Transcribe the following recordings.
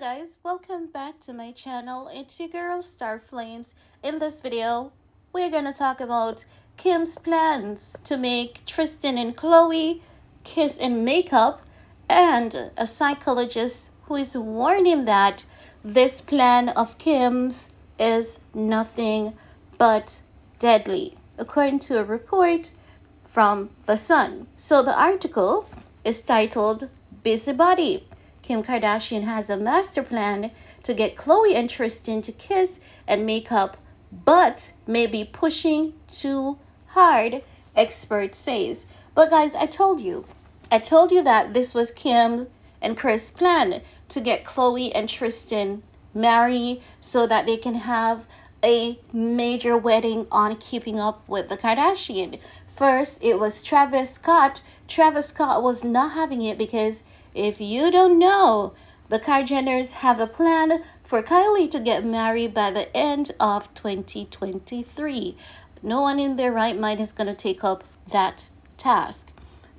Hello guys, welcome back to my channel. It's your girl Star Flames. In this video, we're gonna talk about Kim's plans to make Tristan and Khloe kiss and make up, and a psychologist who is warning that this plan of Kim's is nothing but deadly, according to a report from The Sun. So the article is titled Busybody. Kim Kardashian has a master plan to get Khloe and Tristan to kiss and make up, but may be pushing too hard, expert says. But guys, I told you that this was Kim and Chris' plan to get Khloe and Tristan married so that they can have a major wedding on Keeping Up with the Kardashian. First, it was Travis Scott. Travis Scott was not having it because if you don't know, the Kardashians have a plan for Kylie to get married by the end of 2023. No one in their right mind is going to take up that task.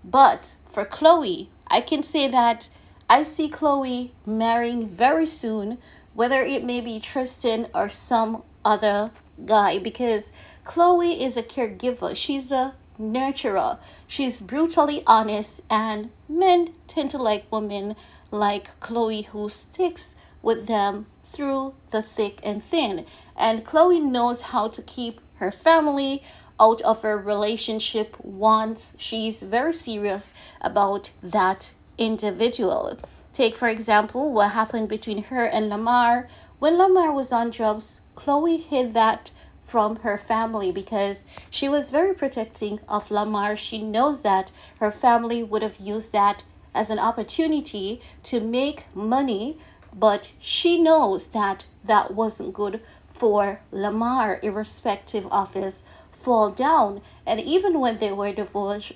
But for Khloe, I can say that I see Khloe marrying very soon, whether it may be Tristan or some other guy, because Khloe is a caregiver. She's a nurturer. She's brutally honest, and men tend to like women like Khloe who sticks with them through the thick and thin. And Khloe knows how to keep her family out of her relationship once she's very serious about that individual. Take, for example, what happened between her and Lamar. When Lamar was on drugs, Khloe hid that from her family because she was very protecting of Lamar. She knows that her family would have used that as an opportunity to make money, but she knows that that wasn't good for Lamar, irrespective of his fall down. And even when they were divorced,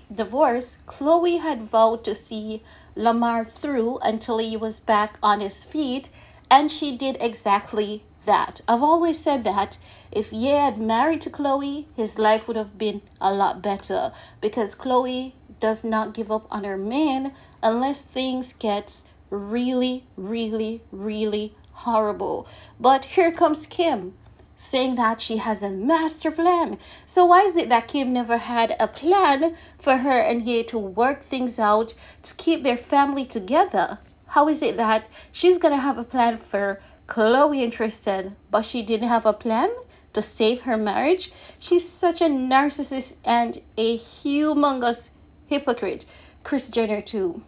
Khloe had vowed to see Lamar through until he was back on his feet, and she did exactly that. I've always said that if Ye had married to Khloe, his life would have been a lot better, because Khloe does not give up on her man unless things gets really, really, really horrible. But here comes Kim saying that she has a master plan. So why is it that Kim never had a plan for her and Ye to work things out to keep their family together? How is it that she's gonna have a plan for Khloe and Tristan, but she didn't have a plan to save her marriage? She's such a narcissist and a humongous hypocrite. Kris Jenner too.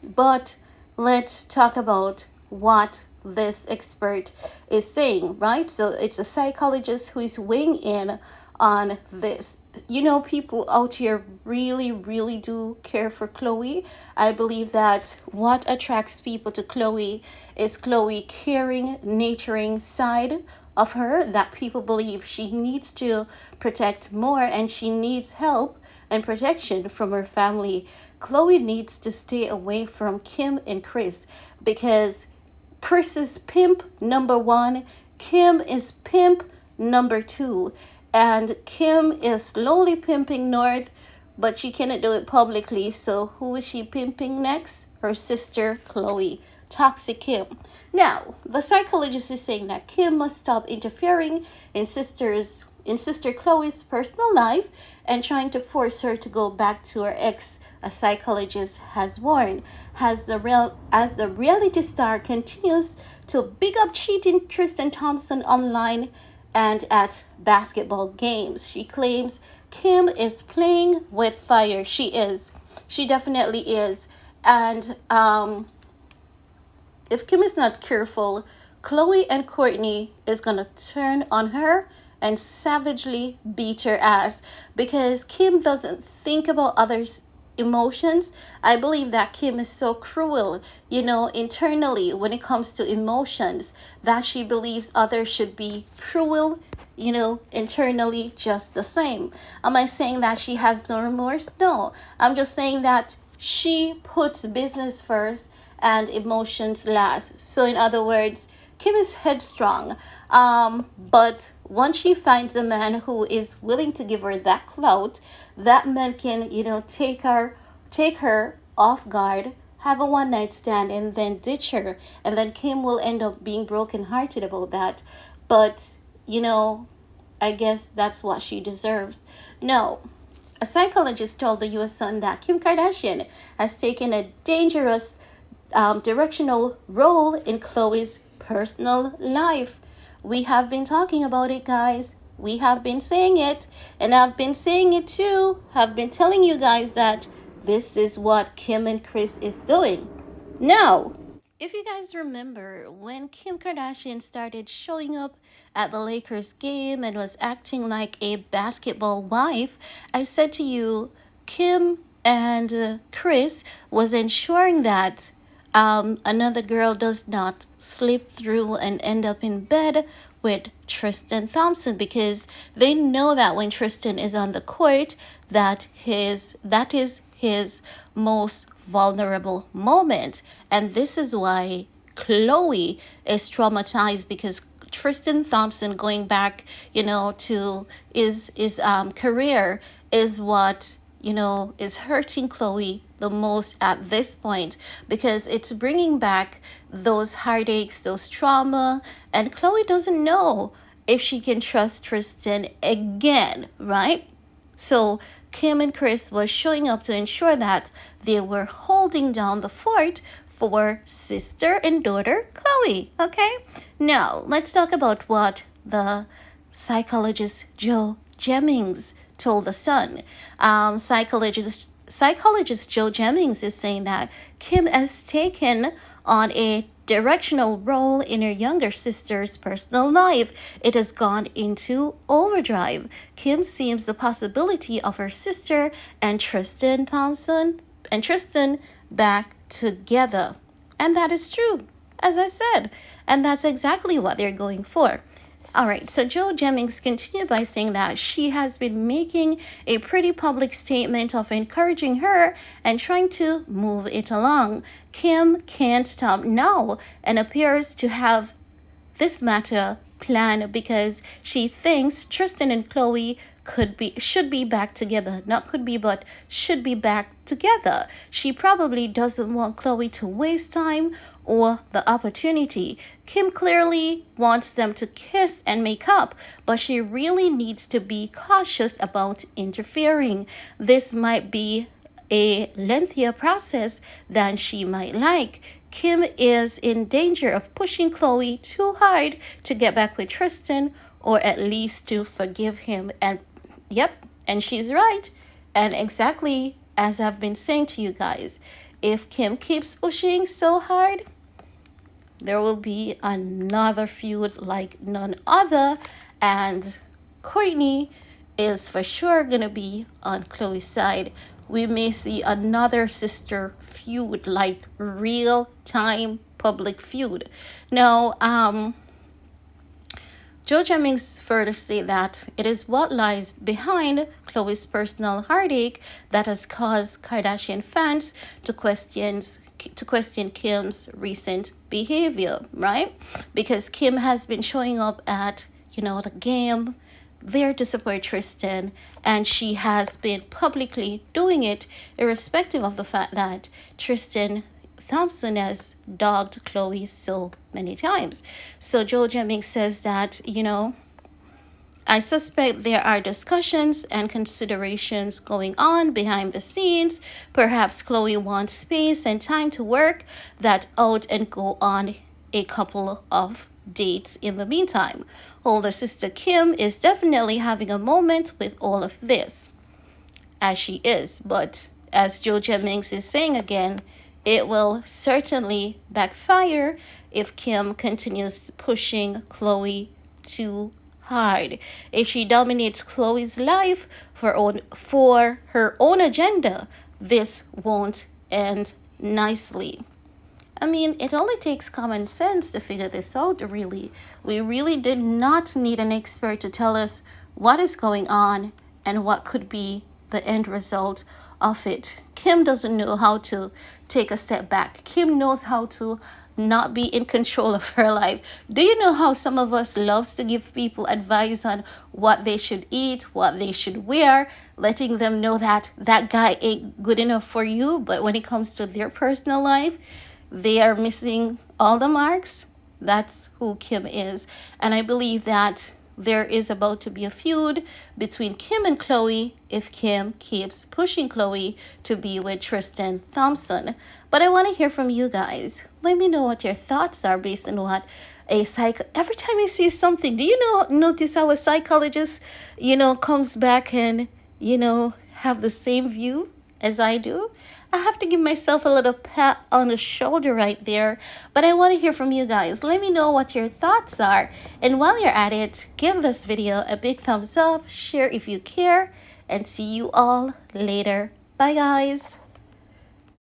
But let's talk about what this expert is saying, right? So it's a psychologist who is weighing in on this. You know, people out here really, really do care for Khloe. I believe that what attracts people to Khloe is Khloe caring, nurturing side of her that people believe she needs to protect more, and she needs help and protection from her family. Khloe needs to stay away from Kim and Chris because Chris is pimp number one, Kim is pimp number two, and Kim is slowly pimping North, but she cannot do it publicly. So who is she pimping next? Her sister Khloe. Toxic Kim. Now, the psychologist is saying that Kim must stop interfering in sister Khloe's personal life and trying to force her to go back to her ex. A psychologist has warned, as the reality star continues to big up cheating Tristan Thompson online and at basketball games. She claims Kim is playing with fire. She is. She definitely is. And if Kim is not careful, Khloe and Courtney is gonna turn on her and savagely beat her ass because Kim doesn't think about others' emotions. I believe that Kim is so cruel, internally when it comes to emotions, that she believes others should be cruel, internally just the same. Am I saying that she has no remorse? No. I'm just saying that she puts business first and emotions last. So in other words, Kim is headstrong. But once she finds a man who is willing to give her that clout, that man can, take her off guard, have a one night stand and then ditch her. And then Kim will end up being brokenhearted about that. But, you know, I guess that's what she deserves. No. A psychologist told the US Sun that Kim Kardashian has taken a dangerous directional role in Khloe's personal life. We have been talking about it, guys. We have been saying it, and I've been saying it too. I've been telling you guys that this is what Kim and Chris is doing. Now, if you guys remember when Kim Kardashian started showing up at the Lakers game and was acting like a basketball wife, I said to you, Kim and Chris was ensuring that another girl does not slip through and end up in bed with Tristan Thompson, because they know that when Tristan is on the court, that is his most vulnerable moment. And this is why Khloe is traumatized, because Tristan Thompson going back, to his career is what, is hurting Khloe the most at this point, because it's bringing back those heartaches, those trauma, and Khloe doesn't know if she can trust Tristan again, right? So Kim and Chris was showing up to ensure that they were holding down the fort for sister and daughter Khloe. Okay? Now, let's talk about what the psychologist Joe Jennings told The Sun. Psychologist Joe Jennings is saying that Kim has taken on a directional role in her younger sister's personal life. It has gone into overdrive. Kim sees the possibility of her sister and Tristan back together. And that is true, as I said. And that's exactly what they're going for. All right, so Joe Jennings continued by saying that she has been making a pretty public statement of encouraging her and trying to move it along. Kim can't stop now and appears to have this matter planned because she thinks Tristan and Khloe should be back together. Not could be, but should be back together. She probably doesn't want Khloe to waste time or the opportunity. Kim clearly wants them to kiss and make up, but she really needs to be cautious about interfering. This might be a lengthier process than she might like. Kim is in danger of pushing Khloe too hard to get back with Tristan, or at least to forgive him. And yep, and she's right. And exactly as I've been saying to you guys, if Kim keeps pushing so hard, there will be another feud like none other, and Kourtney is for sure gonna be on Khloe's side. We may see another sister feud, like real time public feud. Now, Joe Jennings further state that it is what lies behind Khloe's personal heartache that has caused Kardashian fans to question Kim's recent behavior, right? Because Kim has been showing up at, the game there to support Tristan, and she has been publicly doing it irrespective of the fact that Tristan Thompson has dogged Khloe so many times. So Joe Jennings says that, I suspect there are discussions and considerations going on behind the scenes. Perhaps Khloe wants space and time to work that out and go on a couple of dates in the meantime. Older sister Kim is definitely having a moment with all of this, as she is. But as Joe Jennings is saying again, it will certainly backfire if Kim continues pushing Khloe too hard. If she dominates Khloe's life for her own agenda, this won't end nicely. I mean, it only takes common sense to figure this out, really. We really did not need an expert to tell us what is going on and what could be the end result of it. Kim doesn't know how to take a step back. Kim knows how to not be in control of her life. Do you know how some of us loves to give people advice on what they should eat, what they should wear, letting them know that that guy ain't good enough for you, but when it comes to their personal life, they are missing all the marks? That's who Kim is. And I believe that there is about to be a feud between Kim and Khloe if Kim keeps pushing Khloe to be with Tristan Thompson. But I want to hear from you guys. Let me know what your thoughts are based on what a every time I see something, do you notice how a psychologist, comes back and, have the same view as I do? I have to give myself a little pat on the shoulder right there. But I want to hear from you guys. Let me know what your thoughts are. And while you're at it, give this video a big thumbs up, share if you care, and see you all later. Bye, guys.